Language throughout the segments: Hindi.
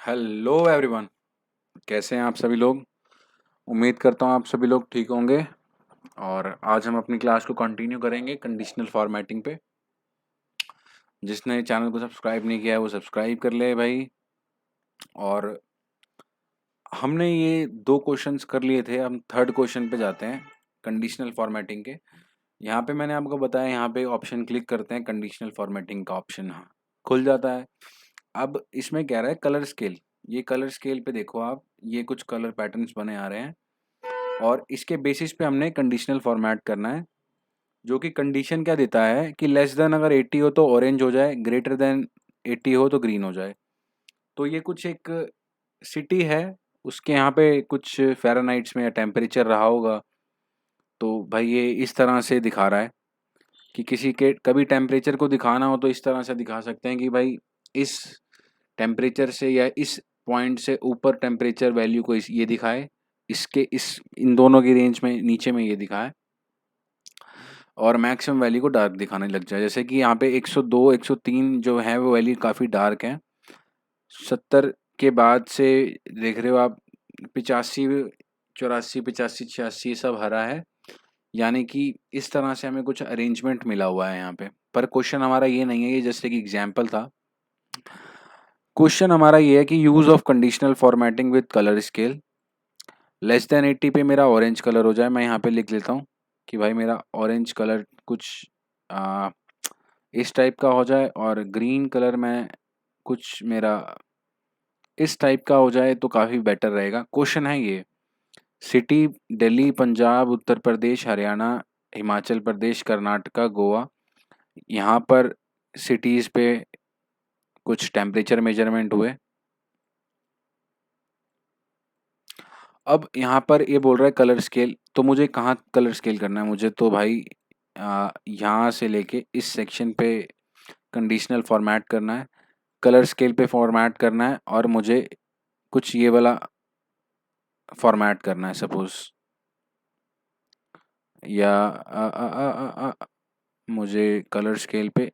Hello everyone. कैसे हैं आप सभी लोग? उम्मीद करता हूँ आप सभी लोग ठीक होंगे। और आज हम अपनी क्लास को कंटिन्यू करेंगे कंडीशनल फॉर्मेटिंग पे। जिसने चैनल को सब्सक्राइब नहीं किया है वो सब्सक्राइब कर ले भाई। और हमने ये 2 क्वेश्चंस कर लिए थे, हम थर्ड क्वेश्चन पे जाते हैं कंडीशनल फॉर्मेटिंग के। यहाँ पे मैंने आपको बताया, यहाँ पे ऑप्शन क्लिक करते हैं, कंडीशनल फॉर्मेटिंग का ऑप्शन हाँ खुल जाता है। अब इसमें कह रहा है कलर स्केल। ये कलर स्केल पे देखो आप, ये कुछ कलर पैटर्न्स बने आ रहे हैं और इसके बेसिस पे हमने कंडीशनल फॉर्मेट करना है। जो कि कंडीशन क्या देता है कि लेस देन अगर 80 हो तो ऑरेंज हो जाए, ग्रेटर देन 80 हो तो ग्रीन हो जाए। तो ये कुछ एक सिटी है, उसके यहाँ पे कुछ फ़ारेनहाइट्स में टेम्परेचर रहा होगा। तो भाई ये इस तरह से दिखा रहा है कि किसी के कभी टेम्परेचर को दिखाना हो तो इस तरह से दिखा सकते हैं कि भाई इस टेम्परेचर से या इस पॉइंट से ऊपर टेम्परेचर वैल्यू को ये दिखाए, इसके इस इन दोनों की रेंज में नीचे में ये दिखाए और मैक्सिमम वैल्यू को डार्क दिखाने लग जाए। जैसे कि यहाँ पे 102 103 जो है वो वैल्यू काफ़ी डार्क है। 70 के बाद से देख रहे हो आप 85 84 85 86 सब हरा है। यानी कि इस तरह से हमें कुछ अरेंजमेंट मिला हुआ है यहाँ पे। पर क्वेश्चन हमारा ये नहीं है, ये जैसे कि एग्जाम्पल था। क्वेश्चन हमारा ये है कि use of conditional formatting with colour scale. Less than 80 पे मेरा ऑरेंज कलर हो जाए। मैं यहाँ पे लिख लेता हूँ कि भाई मेरा ऑरेंज कलर कुछ आ, इस टाइप का हो जाए और ग्रीन कलर में कुछ मेरा इस टाइप का हो जाए तो काफ़ी बेटर रहेगा। क्वेश्चन है ये, सिटी दिल्ली, पंजाब, उत्तर प्रदेश, हरियाणा, हिमाचल प्रदेश, कर्नाटका, गोवा, यहाँ पर सिटीज़ पे कुछ टेम्परेचर मेजरमेंट हुए। अब यहाँ पर ये बोल रहा है कलर स्केल, तो मुझे कहाँ कलर स्केल करना है? मुझे तो भाई यहाँ से लेके इस सेक्शन पे कंडीशनल फॉर्मेट करना है, कलर स्केल पे फॉर्मेट करना है और मुझे कुछ ये वाला फॉर्मेट करना है सपोज, या मुझे कलर स्केल पे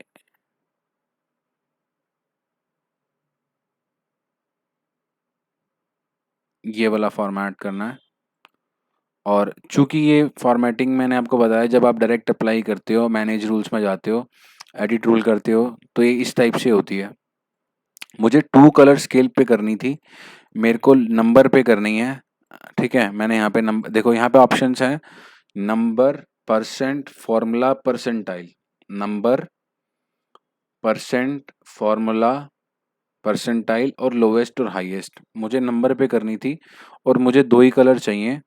ये वाला फॉर्मेट करना है। और चूंकि ये फॉर्मेटिंग मैंने आपको बताया, जब आप डायरेक्ट अप्लाई करते हो, मैनेज रूल्स में जाते हो, एडिट रूल करते हो, तो ये इस टाइप से होती है। मुझे 2 कलर स्केल पे करनी थी, मेरे को नंबर पे करनी है। ठीक है, मैंने यहाँ पे नंबर देखो, यहाँ पे ऑप्शंस हैं number, percent, formula, percentile. Number, percent, formula, percentile और लोवेस्ट और हाईएस्ट। मुझे नंबर पे करनी थी और मुझे 2 ही कलर चाहिए।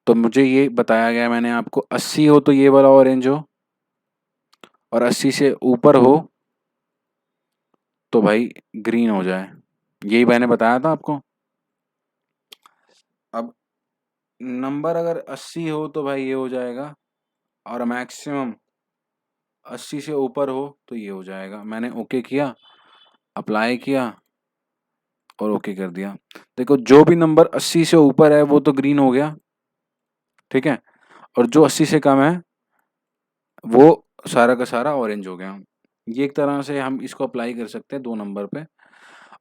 तो मुझे ये बताया गया मैंने आपको, 80 हो तो ये वाला ऑरेंज हो और 80 से ऊपर हो तो भाई ग्रीन हो जाए। यही मैंने बताया था आपको। अब नंबर अगर 80 हो तो भाई ये हो जाएगा और मैक्सिमम 80 से ऊपर हो तो ये हो जाएगा। मैंने ओके किया, अप्लाई किया और ओके कर दिया। देखो जो भी नंबर 80 से ऊपर है वो तो ग्रीन हो गया, ठीक है, और जो 80 से कम है वो सारा का सारा ऑरेंज हो गया। ये एक तरह से हम इसको अप्लाई कर सकते हैं 2 नंबर पे।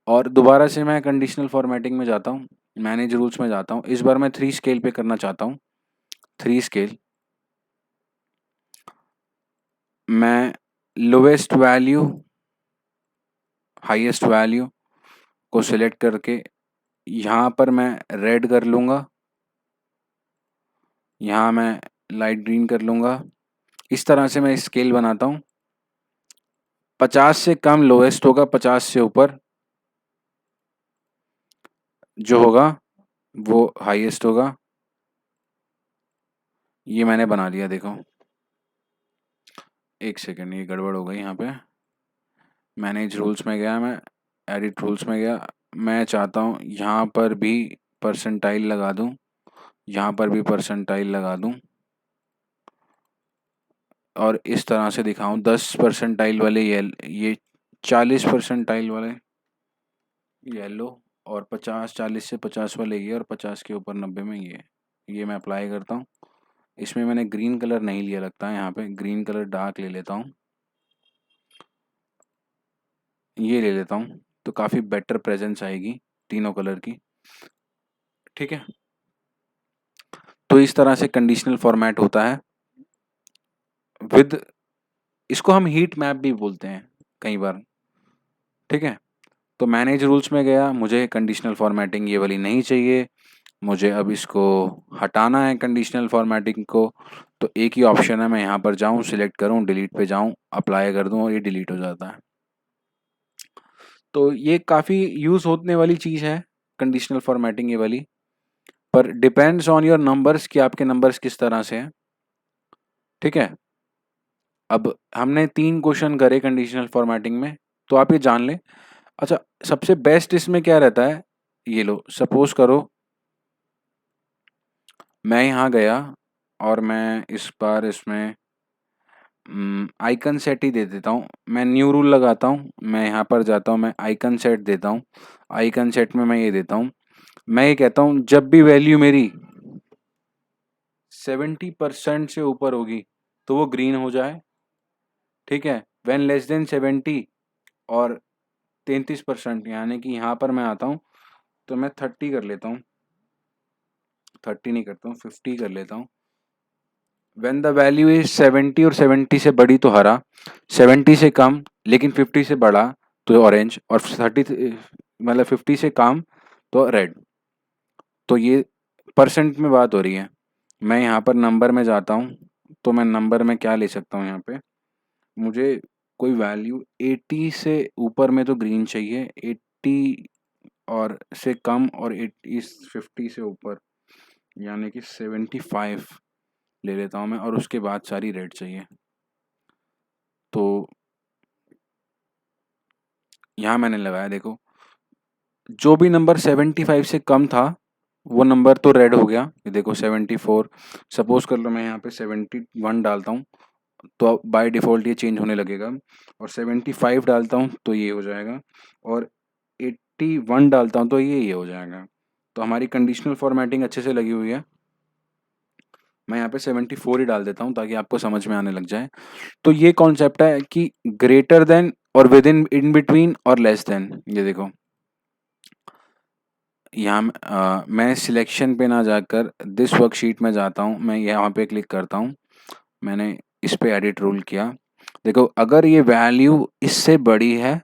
और दोबारा से मैं कंडीशनल फॉर्मेटिंग में जाता हूँ, मैनेज रूल्स में जाता हूँ। इस बार मैं 3 स्केल पे करना चाहता हूँ। 3 स्केल, मैं लोवेस्ट वैल्यू, हाईएस्ट वैल्यू को सिलेक्ट करके यहाँ पर मैं रेड कर लूँगा, यहाँ मैं लाइट ग्रीन कर लूँगा। इस तरह से मैं स्केल बनाता हूँ। 50 से कम लोवेस्ट होगा, 50 से ऊपर जो होगा वो हाईएस्ट होगा। ये मैंने बना दिया, देखो। एक सेकेंड, ये गड़बड़ हो गई यहाँ पे। मैनेज रूल्स में गया मैं, एडिट रूल्स में गया। मैं चाहता हूँ यहाँ पर भी परसेंटाइल लगा दूँ, यहाँ पर भी परसेंटाइल लगा दूँ और इस तरह से दिखाऊँ। 10 परसेंटाइल वाले ये 40 परसेंटाइल वाले येलो और 50 40 से 50 वाले ये और 50 के ऊपर 90 में ये मैं अप्लाई करता हूँ। इसमें मैंने ग्रीन कलर नहीं लिया लगता है, यहाँ पे ग्रीन कलर डार्क ले लेता हूँ, ये ले लेता हूँ। तो काफ़ी बेटर प्रेजेंस आएगी तीनों कलर की। ठीक है, तो इस तरह से कंडीशनल फॉर्मेट होता है विद, इसको हम हीट मैप भी बोलते हैं कई बार। ठीक है, तो मैनेज रूल्स में गया, मुझे कंडीशनल फॉर्मेटिंग ये वाली नहीं चाहिए, मुझे अब इसको हटाना है कंडीशनल फॉर्मेटिंग को। तो एक ही ऑप्शन है, मैं यहाँ पर जाऊँ, सिलेक्ट करूँ, डिलीट पे जाऊँ, अप्लाई कर दूँ और ये डिलीट हो जाता है। तो ये काफ़ी यूज़ होने वाली चीज़ है कंडीशनल फॉर्मेटिंग ये वाली, पर डिपेंड्स ऑन योर नंबर्स कि आपके नंबर्स किस तरह से हैं। ठीक है, अब हमने 3 क्वेश्चन करे कंडीशनल फॉर्मेटिंग में, तो आप ये जान लें। अच्छा, सबसे बेस्ट इसमें क्या रहता है, ये लो सपोज़ करो मैं यहाँ गया और मैं इस बार इसमें आइकन सेट ही दे देता हूँ। मैं न्यू रूल लगाता हूँ, मैं यहाँ पर जाता हूँ, मैं आइकन सेट देता हूँ। आइकन सेट में मैं ये देता हूँ, मैं ये कहता हूँ जब भी वैल्यू मेरी 70% से ऊपर होगी तो वो ग्रीन हो जाए। ठीक है, व्हेन लेस देन 70 और 33%, यानी कि यहाँ पर मैं आता हूँ तो मैं 30 कर लेता हूँ, 30 नहीं करता हूँ, 50 कर लेता हूँ। व्हेन द वैल्यू इज 70 और 70 से बड़ी तो हरा, 70 से कम लेकिन 50 से बड़ा तो ऑरेंज, और 30 मतलब 50 से कम तो रेड। तो ये परसेंट में बात हो रही है। मैं यहाँ पर नंबर में जाता हूँ, तो मैं नंबर में क्या ले सकता हूँ, यहाँ पे मुझे कोई वैल्यू 80 से ऊपर में तो ग्रीन चाहिए, 80 और से कम और 80 50 से ऊपर यानी कि 75 ले लेता हूँ मैं, और उसके बाद सारी रेड चाहिए। तो यहाँ मैंने लगाया, देखो जो भी नंबर 75 से कम था वो नंबर तो रेड हो गया। ये देखो 74, सपोज कर लो मैं यहाँ पे 71 डालता हूँ तो बाय डिफ़ॉल्ट ये चेंज होने लगेगा, और 75 डालता हूँ तो ये हो जाएगा, और 81 डालता हूँ तो ये हो जाएगा। तो हमारी कंडीशनल फॉर्मेटिंग अच्छे से लगी हुई है। मैं यहाँ पे 74 ही डाल देता हूँ ताकि आपको समझ में आने लग जाए। तो ये कॉन्सेप्ट है कि ग्रेटर देन और विद इन, इन बिटवीन और लेस देन। ये देखो यहाँ मैं सिलेक्शन पे ना जाकर दिस वर्कशीट में जाता हूँ, मैं यहाँ पे क्लिक करता हूँ, मैंने इस पे एडिट रूल किया। देखो अगर ये वैल्यू इससे बड़ी है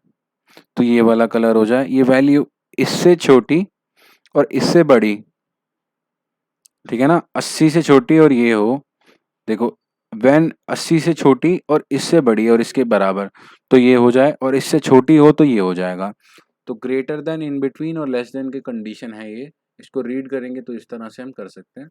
तो ये वाला कलर हो जाए, ये वैल्यू इससे छोटी और इससे बड़ी, ठीक है ना, 80 से छोटी और ये हो, देखो व्हेन 80 से छोटी और इससे बड़ी और इसके बराबर तो ये हो जाए, और इससे छोटी हो तो ये हो जाएगा। तो ग्रेटर देन, इन बिटवीन और लेस देन की कंडीशन है ये। इसको रीड करेंगे तो इस तरह से हम कर सकते हैं।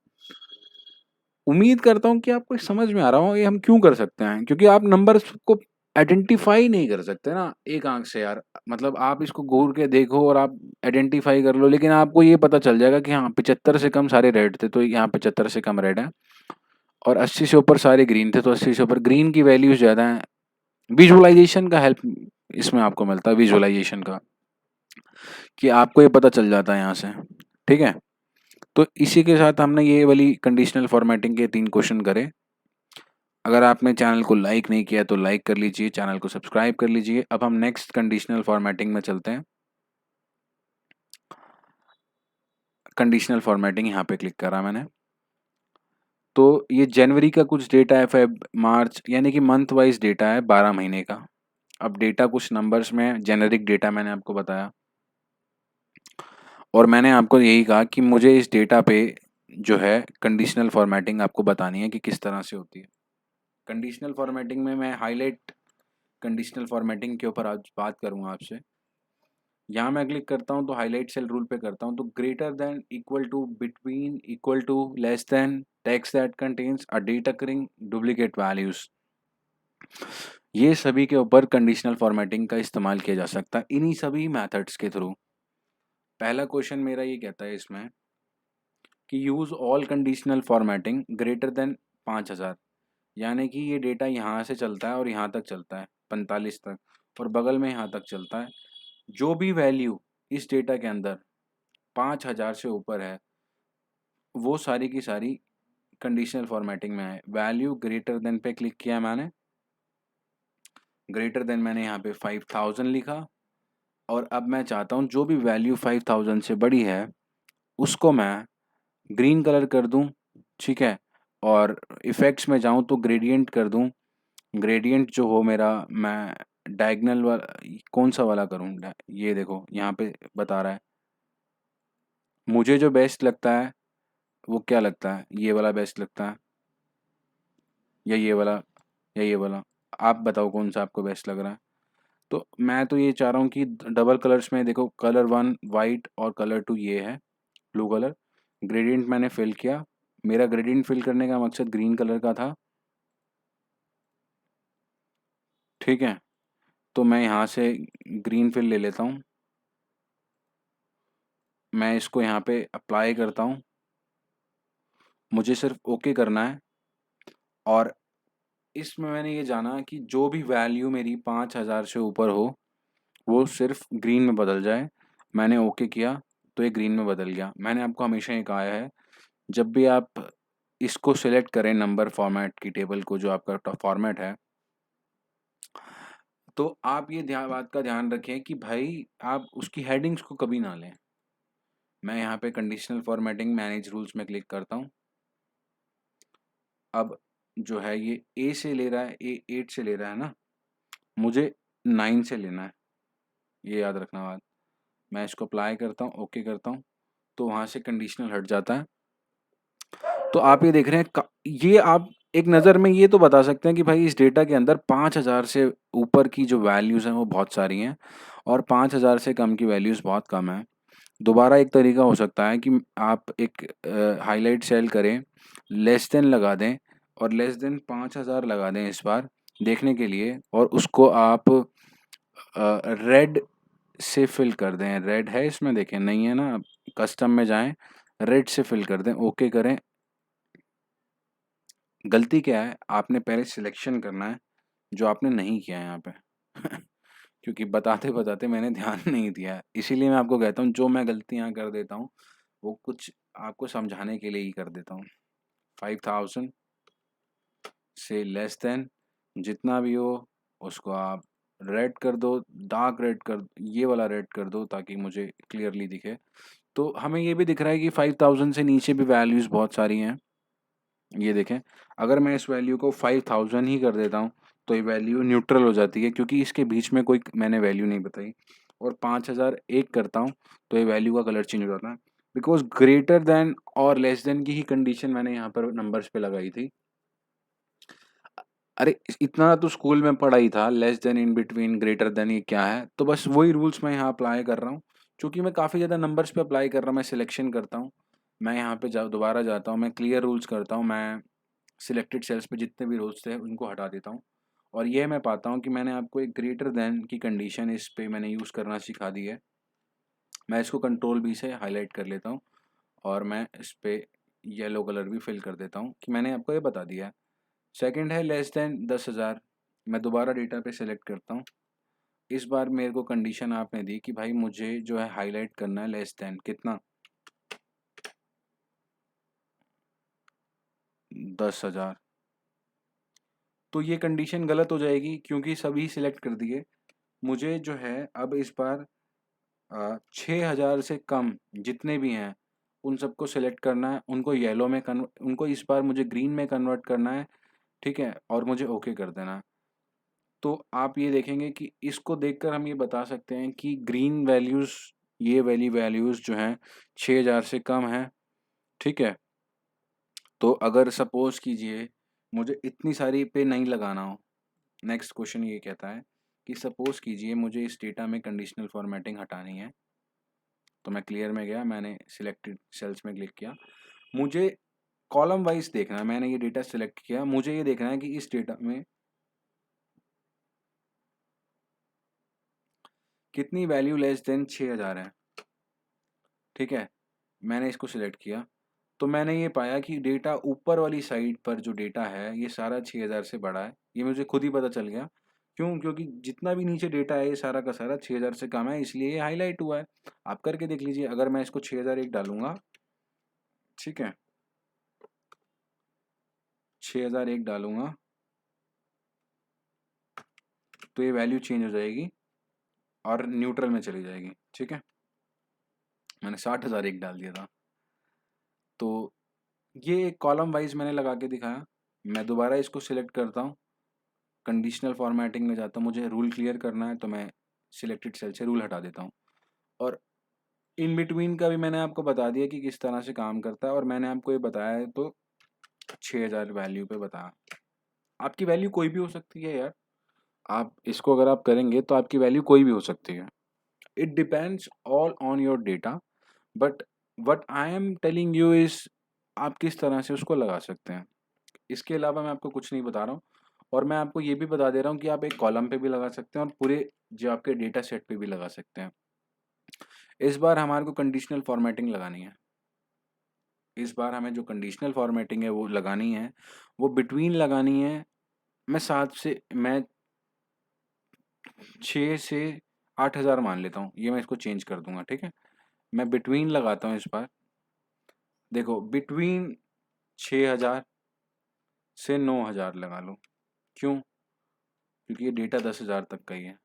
उम्मीद करता हूँ कि आपको समझ में आ रहा हो ये हम क्यों कर सकते हैं, क्योंकि आप नंबर्स को आइडेंटिफाई नहीं कर सकते ना एक आंख से यार। मतलब आप इसको घूर के देखो और आप आइडेंटिफाई कर लो, लेकिन आपको ये पता चल जाएगा कि हाँ 75 से कम सारे रेड थे तो यहाँ 75 से कम रेड है, और 80 से ऊपर सारे ग्रीन थे तो 80 से ऊपर ग्रीन की वैल्यूज ज़्यादा हैं। विजुअलाइजेशन का हेल्प इसमें आपको मिलता है, विजुअलाइजेशन का, कि आपको ये पता चल जाता है यहाँ से। ठीक है, तो इसी के साथ हमने ये वाली कंडीशनल फॉर्मेटिंग के 3 क्वेश्चन करे। अगर आपने चैनल को लाइक नहीं किया तो लाइक कर लीजिए, चैनल को सब्सक्राइब कर लीजिए। अब हम नेक्स्ट कंडीशनल फॉर्मेटिंग में चलते हैं। कंडीशनल फॉर्मेटिंग यहाँ पे क्लिक करा मैंने, तो ये जनवरी का कुछ डेटा है, फेब मार्च यानी कि मंथ वाइज डेटा है 12 महीने का। अब डेटा कुछ नंबर्स में, जेनेरिक डेटा मैंने आपको बताया, और मैंने आपको यही कहा कि मुझे इस डेटा पे जो है कंडीशनल फॉर्मेटिंग आपको बतानी है कि किस तरह से होती है। कंडीशनल फॉर्मेटिंग में मैं हाईलाइट कंडीशनल फॉर्मेटिंग के ऊपर आज बात करूंगा आपसे। यहाँ मैं क्लिक करता हूँ तो हाईलाइट सेल रूल पे करता हूँ, तो greater than, equal to, between, equal to, less than, text that contains a data occurring duplicate values, ये सभी के ऊपर कंडीशनल फॉर्मेटिंग का इस्तेमाल किया जा सकता है इन्हीं सभी मेथड्स के थ्रू। पहला क्वेश्चन मेरा ये कहता है इसमें कि use all conditional formatting greater than 5000, यानी कि ये डेटा यहाँ से चलता है और यहाँ तक चलता है 45 तक, और बगल में यहाँ तक चलता है। जो भी वैल्यू इस डेटा के अंदर 5000 से ऊपर है वो सारी की सारी कंडीशनल फॉर्मेटिंग में है। वैल्यू ग्रेटर देन पे क्लिक किया मैंने, ग्रेटर देन मैंने यहाँ पे 5000 लिखा, और अब मैं चाहता हूँ जो भी वैल्यू 5000 से बड़ी है उसको मैं ग्रीन कलर कर दूँ, ठीक है? और इफ़ेक्ट्स में जाऊँ तो ग्रेडिएंट कर दूँ। ग्रेडिएंट जो हो मेरा, मैं डायगोनल वाला कौन-सा वाला करूँ? ये देखो यहाँ पे बता रहा है। मुझे जो बेस्ट लगता है वो क्या लगता है? ये वाला बेस्ट लगता है या ये वाला या ये वाला? आप बताओ कौन-सा आपको बेस्ट लग रहा है? तो मैं तो ये चाह रहा हूँ कि डबल कलर्स में देखो, कलर 1 व्हाइट और कलर 2 ये है ब्लू कलर। ग्रेडिएंट मैंने फिल किया। मेरा ग्रेडिएंट फिल करने का मकसद ग्रीन कलर का था, ठीक है? तो मैं यहाँ से ग्रीन फिल ले लेता हूँ। मैं इसको यहाँ पे अप्लाई करता हूँ। मुझे सिर्फ ओके करना है और इसमें मैंने ये जाना कि जो भी वैल्यू मेरी 5000 से ऊपर हो वो सिर्फ ग्रीन में बदल जाए। मैंने ओके किया तो ये ग्रीन में बदल गया। मैंने आपको हमेशा ये कहा है, जब भी आप इसको सिलेक्ट करें नंबर फॉर्मेट की टेबल को, जो आपका फॉर्मेट है, तो आप ये बात का ध्यान रखें कि भाई आप उसकी हेडिंग्स को कभी ना लें। मैं यहाँ पे कंडीशनल फॉर्मेटिंग मैनेज रूल्स में क्लिक करता हूँ। अब जो है ये ए से ले रहा है, ए 8 से ले रहा है ना, मुझे 9 से लेना है, ये याद रखना बात। मैं इसको अप्लाई करता हूँ, ओके करता हूँ, तो वहाँ से कंडीशनल हट जाता है। तो आप ये देख रहे हैं, ये आप एक नज़र में ये तो बता सकते हैं कि भाई इस डेटा के अंदर 5000 से ऊपर की जो वैल्यूज़ हैं वो बहुत सारी हैं और 5000 से कम की वैल्यूज़ बहुत कम हैं। दोबारा एक तरीका हो सकता है कि आप एक हाईलाइट सेल करें, लेस देन लगा दें और लेस देन 5000 लगा दें इस बार देखने के लिए, और उसको आप रेड से फिल कर दें। रेड है इसमें, देखें नहीं है ना, कस्टम में जाएं, रेड से फिल कर दें, ओके करें। गलती क्या है, आपने पहले सिलेक्शन करना है जो आपने नहीं किया है यहाँ पे क्योंकि बताते बताते मैंने ध्यान नहीं दिया है, इसीलिए मैं आपको कहता हूँ जो मैं गलतियाँ कर देता हूँ वो कुछ आपको समझाने के लिए ही कर देता हूँ। 5000 से लेस देन जितना भी हो उसको आप रेड कर दो, डार्क रेड कर, ये वाला रेड कर दो ताकि मुझे क्लियरली दिखे। तो हमें ये भी दिख रहा है कि 5000 से नीचे भी वैल्यूज़ बहुत सारी हैं। ये देखें, अगर मैं इस वैल्यू को 5000 ही कर देता हूँ तो ये वैल्यू न्यूट्रल हो जाती है क्योंकि इसके बीच में कोई मैंने वैल्यू नहीं बताई, और 5001 करता हूँ तो ये वैल्यू का कलर चेंज हो जाता है, बिकॉज ग्रेटर देन और लेस देन की ही कंडीशन मैंने यहाँ पर नंबर्स पे लगाई थी। अरे इतना तो स्कूल में पढ़ा ही था, less than, in between, greater than, ये क्या है, तो बस वही रूल्स मैं यहाँ अप्लाई कर रहा हूँ। चूंकि मैं काफ़ी ज़्यादा नंबर्स पे अप्लाई कर रहा हूँ, मैं सिलेक्शन करता हूँ, मैं यहाँ पे दोबारा जाता हूँ, मैं क्लियर रूल्स करता हूँ, मैं सिलेक्टेड सेल्स पे जितने भी रोल्स थे उनको हटा देता हूँ, और ये मैं पाता हूँ कि मैंने आपको एक ग्रेटर देन की कंडीशन इस पे मैंने यूज़ करना सिखा दी है। मैं इसको कंट्रोल बी से हाईलाइट कर लेता हूँ और मैं इस पे येलो कलर भी फिल कर देता हूँ कि मैंने आपको ये बता दिया है। सेकंड है लेस देन 10,000। मैं दोबारा डेटा पे सेलेक्ट करता हूँ। इस बार मेरे को कंडीशन आपने दी कि भाई मुझे जो है हाईलाइट करना है लेस देन कितना, 10,000। तो ये कंडीशन गलत हो जाएगी क्योंकि सभी सिलेक्ट कर दिए। मुझे जो है अब इस बार 6,000 से कम जितने भी हैं उन सबको सिलेक्ट करना है, उनको येलो में उनको इस बार मुझे ग्रीन में कन्वर्ट करना है, ठीक है, और मुझे ओके कर देना है। तो आप ये देखेंगे कि इसको देखकर हम ये बता सकते हैं कि ग्रीन वैल्यूज़, ये वाली वैल्यूज़ जो हैं 6,000 से कम हैं, ठीक है। तो अगर सपोज़ कीजिए मुझे इतनी सारी पे नहीं लगाना हो, नेक्स्ट क्वेश्चन ये कहता है कि सपोज़ कीजिए मुझे इस डेटा में कंडीशनल फॉर्मेटिंग हटानी है, तो मैं क्लियर में गया, मैंने सिलेक्टेड सेल्स में क्लिक किया। मुझे कॉलम वाइज देखना है, मैंने ये डेटा सिलेक्ट किया, मुझे ये देखना है कि इस डेटा में कितनी वैल्यू लेस देन 6,000 है, ठीक है। मैंने इसको सिलेक्ट किया तो मैंने ये पाया कि डेटा ऊपर वाली साइड पर जो डेटा है ये सारा 6,000 से बड़ा है। ये मुझे खुद ही पता चल गया। क्यों? क्योंकि जितना भी नीचे डेटा है ये सारा का सारा 6,000 से कम है, इसलिए ये हाईलाइट हुआ है। आप करके देख लीजिए, अगर मैं इसको 6,001 डालूंगा, ठीक है, 6,001 डालूंगा तो ये वैल्यू चेंज हो जाएगी। और न्यूट्रल में चली जाएगी। ठीक है, मैंने 60,000 एक डाल दिया था। तो ये एक कॉलम वाइज मैंने लगा के दिखाया। मैं दोबारा इसको सिलेक्ट करता हूँ, कंडीशनल फॉर्मेटिंग में जाता हूँ, मुझे रूल क्लियर करना है तो मैं सिलेक्टेड सेल से रूल हटा देता हूँ। और इन बिटवीन का भी मैंने आपको बता दिया कि किस तरह से काम करता है, और मैंने आपको ये बताया है तो 6000 वैल्यू पे बताया। आपकी वैल्यू कोई भी हो सकती है यार, आप इसको अगर आप करेंगे तो आपकी वैल्यू कोई भी हो सकती है। It depends all on your data, but what I am telling you is आप किस तरह से उसको लगा सकते हैं। इसके अलावा मैं आपको कुछ नहीं बता रहा हूँ, और मैं आपको ये भी बता दे रहा हूँ कि आप एक कॉलम पे भी लगा सकते हैं और पूरे जो आपके डेटा सेट पे भी लगा सकते हैं। इस बार हमारे को कंडीशनल फॉर्मेटिंग लगानी है। इस बार हमें जो कंडीशनल फॉर्मेटिंग है वो लगानी है, वो बिटवीन लगानी है। मैं 6 से 8 हज़ार मान लेता हूँ, ये मैं इसको चेंज कर दूंगा। ठीक है, मैं बिटवीन लगाता हूँ इस बार। देखो, बिटवीन 6 हज़ार से 9 हज़ार लगा लो। क्यों? क्योंकि ये डेटा 10 हज़ार तक का ही है।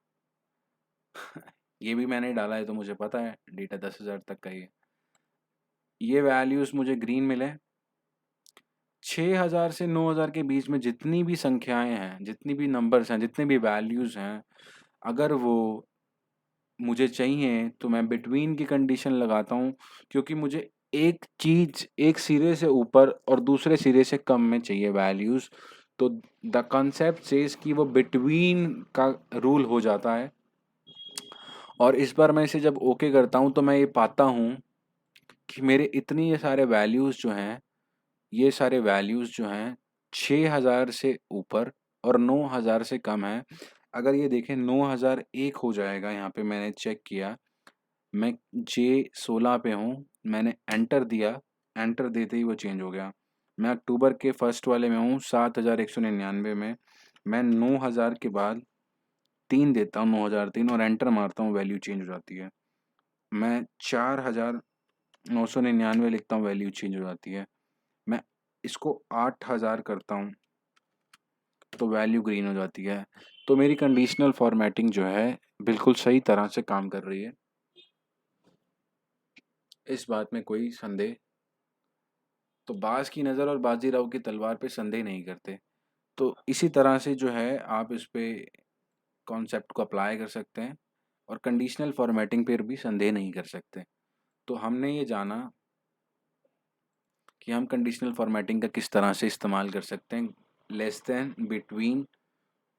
ये भी मैंने डाला है तो मुझे पता है डेटा 10 हज़ार तक का ही है। ये वैल्यूज मुझे ग्रीन मिले। 6 हज़ार से 9 हज़ार के बीच में जितनी भी संख्याएं हैं, जितनी भी नंबर्स हैं, जितने भी वैल्यूज हैं, अगर वो मुझे चाहिए तो मैं बिटवीन की कंडीशन लगाता हूँ, क्योंकि मुझे एक चीज एक सिरे से ऊपर और दूसरे सिरे से कम में चाहिए वैल्यूज। तो द कंसेप्ट सेज कि वो बिटवीन का रूल हो जाता है। और इस बार मैं इसे जब ओके करता हूँ तो मैं ये पाता हूँ कि मेरे इतनी ये सारे वैल्यूज जो हैं, ये सारे वैल्यूज जो हैं 6 हज़ार से ऊपर और 9 हज़ार से कम है। अगर ये देखें 9 हज़ार एक हो जाएगा, यहाँ पे मैंने चेक किया, मैं J16 पे हूँ, मैंने एंटर दिया, एंटर देते ही वो चेंज हो गया। मैं अक्टूबर के फर्स्ट वाले में हूँ 7199 में, मैं 9 हज़ार के बाद 3 देता हूँ, 9,003, और एंटर मारता हूँ, वैल्यू चेंज हो जाती है। मैं 4,999 लिखता हूँ, वैल्यू चेंज हो जाती है। मैं इसको 8,000 करता हूँ तो वैल्यू ग्रीन हो जाती है। तो मेरी कंडीशनल फॉर्मेटिंग जो है बिल्कुल सही तरह से काम कर रही है, इस बात में कोई संदेह। तो बाज की नज़र और बाजीराव की तलवार पे संदेह नहीं करते। तो इसी तरह से जो है आप इस पे कॉन्सेप्ट को अप्लाई कर सकते हैं, और कंडीशनल फॉर्मेटिंग पर भी संदेह नहीं कर सकते। तो हमने ये जाना कि हम कंडीशनल फॉर्मेटिंग का किस तरह से इस्तेमाल कर सकते हैं, लेस देन, बिटवीन।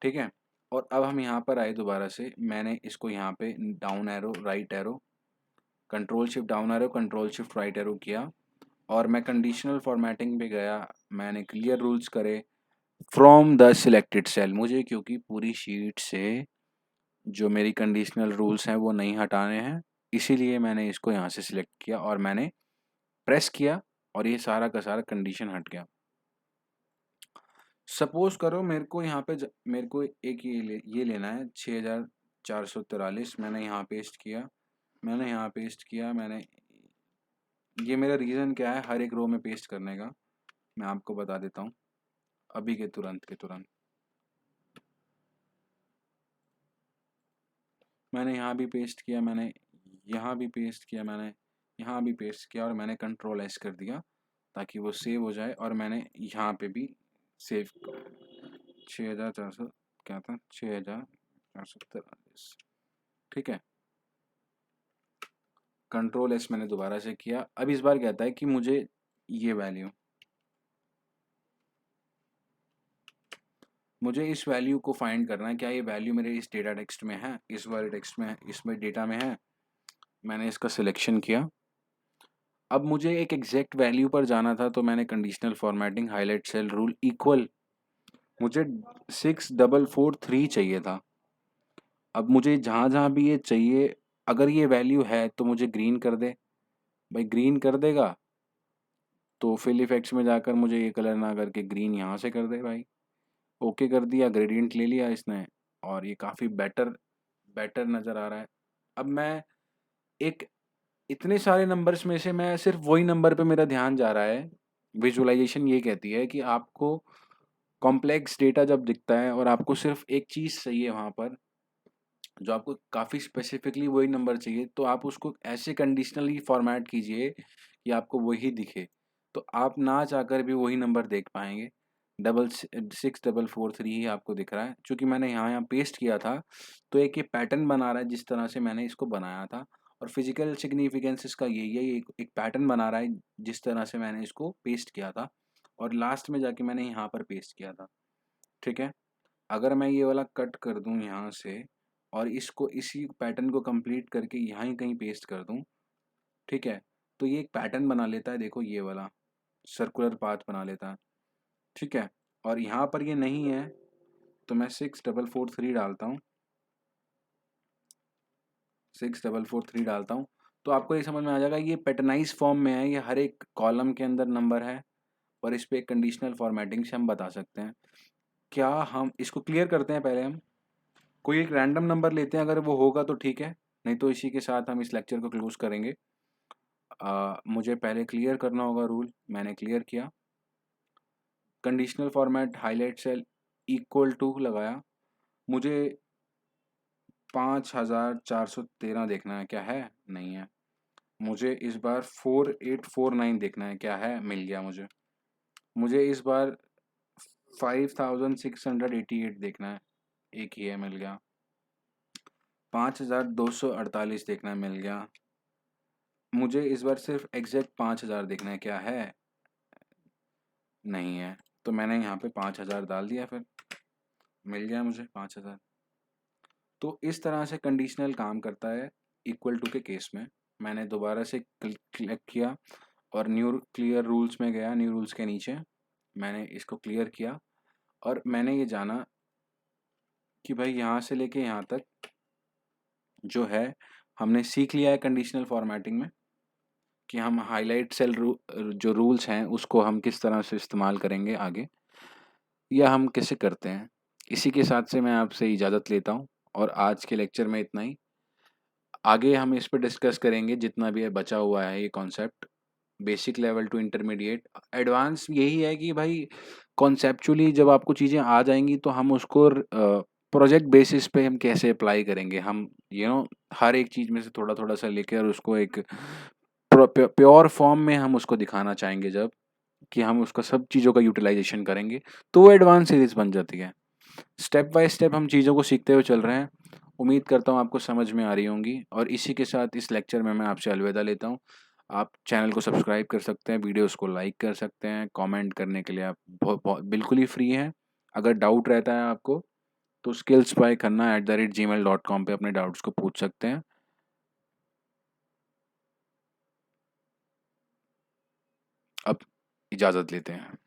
ठीक है, और अब हम यहाँ पर आए दोबारा से, मैंने इसको यहाँ पे down arrow, right arrow, control shift down arrow, control shift right arrow किया, और मैं कंडीशनल फॉर्मेटिंग पे गया। मैंने क्लियर रूल्स करे फ्रॉम द सिलेक्टेड सेल, मुझे क्योंकि पूरी शीट से जो मेरी कंडीशनल रूल्स हैं वो नहीं हटाने हैं, इसीलिए मैंने इसको यहाँ से सिलेक्ट किया और मैंने प्रेस किया, और ये सारा का सारा कंडीशन हट गया। सपोज करो मेरे को यहाँ पे मेरे को एक ये लेना है 6,443, मैंने यहाँ पेस्ट किया, मैंने ये मेरा रीज़न क्या है हर एक रो में पेस्ट करने का, मैं आपको बता देता हूँ अभी के तुरंत। मैंने यहाँ भी पेस्ट किया, मैंने यहाँ भी पेस्ट किया, मैंने यहाँ भी पेस्ट किया, और मैंने कंट्रोल एस कर दिया ताकि वो सेव हो जाए। और मैंने यहाँ पे भी सेव 6,400 क्या था, 6,443। ठीक है, कंट्रोल एस मैंने दोबारा से किया। अब इस बार कहता है कि मुझे ये वैल्यू, मुझे इस वैल्यू को फाइंड करना है, क्या ये वैल्यू मेरे इस डेटा टेक्स्ट में है, इस वाले टेक्स्ट में है, इसमें डेटा में है। मैंने इसका सिलेक्शन किया। अब मुझे एक एग्जैक्ट वैल्यू पर जाना था, तो मैंने conditional formatting highlight cell rule equal, मुझे 6,443 चाहिए था। अब मुझे जहाँ जहाँ भी ये चाहिए, अगर ये वैल्यू है तो मुझे ग्रीन कर दे भाई, ग्रीन कर देगा तो फिल इफेक्ट्स में जाकर मुझे ये कलर ना करके ग्रीन यहाँ से कर दे भाई। ओके कर दिया, ग्रेडियंट ले लिया इसने, और ये काफ़ी बेटर बेटर नज़र आ रहा है। अब मैं एक इतने सारे नंबर्स में से मैं सिर्फ वही नंबर पे मेरा ध्यान जा रहा है। विजुअलाइजेशन ये कहती है कि आपको कॉम्प्लेक्स डेटा जब दिखता है और आपको सिर्फ एक चीज़ चाहिए वहाँ पर, जो आपको काफ़ी स्पेसिफिकली वही नंबर चाहिए, तो आप उसको ऐसे कंडीशनली फॉर्मेट कीजिए कि आपको वही दिखे। तो आप ना चाहकर भी वही नंबर देख पाएँगे। 66443 ही आपको दिख रहा है। चूँकि मैंने यहाँ पेस्ट किया था, तो एक ये पैटर्न बना रहा है जिस तरह से मैंने इसको बनाया था, और फिज़िकल सिग्निफिकेंस इसका यही है, ये एक पैटर्न बना रहा है जिस तरह से मैंने इसको पेस्ट किया था, और लास्ट में जाके मैंने यहाँ पर पेस्ट किया था। ठीक है? अगर मैं ये वाला कट कर दूँ यहाँ से और इसको इसी पैटर्न को कंप्लीट करके यहाँ ही कहीं पेस्ट कर दूँ, ठीक है? तो ये एक पैटर्न बना लेता है, देखो ये वाला सर्कुलर पाथ बना लेता है, ठीक है? और यहाँ पर ये नहीं है, तो मैं 6443 डालता हूँ, 6443 डालता हूँ, तो आपको ये समझ में आ जाएगा ये पैटर्नाइज़ फॉर्म में है, ये हर एक कॉलम के अंदर नंबर है, और इस पे एक कंडीशनल फॉर्मेटिंग से हम बता सकते हैं। क्या हम इसको क्लियर करते हैं पहले हम? कोई एक रैंडम नंबर लेते हैं, अगर वो होगा तो ठीक है, नहीं तो इसी के साथ हम इस लेक्चर को क्लोज करेंगे। मुझे पहले क्लियर करना होगा रूल, मैंने क्लियर किया। Conditional format highlight cell equal to लगाया, मुझे 5413 देखना है, क्या है? नहीं है। मुझे इस बार 4849 देखना है, क्या है? मिल गया मुझे। मुझे इस बार 5688 देखना है, एक ही है, मिल गया। 5248 देखना है, मिल गया। मुझे इस बार सिर्फ एग्जैक्ट 5000 देखना है, क्या है? नहीं है। तो मैंने यहाँ पे 5000 डाल दिया, फिर मिल गया मुझे 5000। तो इस तरह से कंडीशनल काम करता है इक्वल टू के केस में। मैंने दोबारा से क्लिक किया और न्यू क्लियर रूल्स में गया, न्यू रूल्स के नीचे मैंने इसको क्लियर किया, और मैंने ये जाना कि भाई यहाँ से लेके यहाँ तक जो है हमने सीख लिया है कंडीशनल फॉर्मेटिंग में, कि हम हाईलाइट सेल जो रूल्स हैं उसको हम किस तरह से इस्तेमाल करेंगे आगे, या हम कैसे करते हैं। इसी के साथ से मैं आपसे इजाज़त लेता हूँ, और आज के लेक्चर में इतना ही। आगे हम इस पे डिस्कस करेंगे जितना भी है बचा हुआ है ये concept, basic level to intermediate. Advance यही है कि भाई कॉन्सेप्चुअली जब आपको चीज़ें आ जाएंगी तो हम उसको प्रोजेक्ट बेसिस पे हम कैसे अप्लाई करेंगे, हम हर एक चीज़ में से थोड़ा थोड़ा सा लेकर उसको एक प्योर फॉर्म में हम उसको दिखाना चाहेंगे, जब कि हम उसका सब चीज़ों का यूटिलाइजेशन करेंगे तो वो एडवांस सीरीज बन जाती है। स्टेप बाय स्टेप हम चीज़ों को सीखते हुए चल रहे हैं। उम्मीद करता हूँ आपको समझ में आ रही होंगी, और इसी के साथ इस लेक्चर में मैं आपसे अलविदा लेता हूँ। आप चैनल को सब्सक्राइब कर सकते हैं, वीडियोस को लाइक कर सकते हैं, कमेंट करने के लिए आप बहुत बिल्कुल ही फ्री हैं। अगर डाउट रहता है आपको तो skillsbyKhanna@gmail.com पे अपने डाउट्स को पूछ सकते हैं। अब इजाज़त लेते हैं।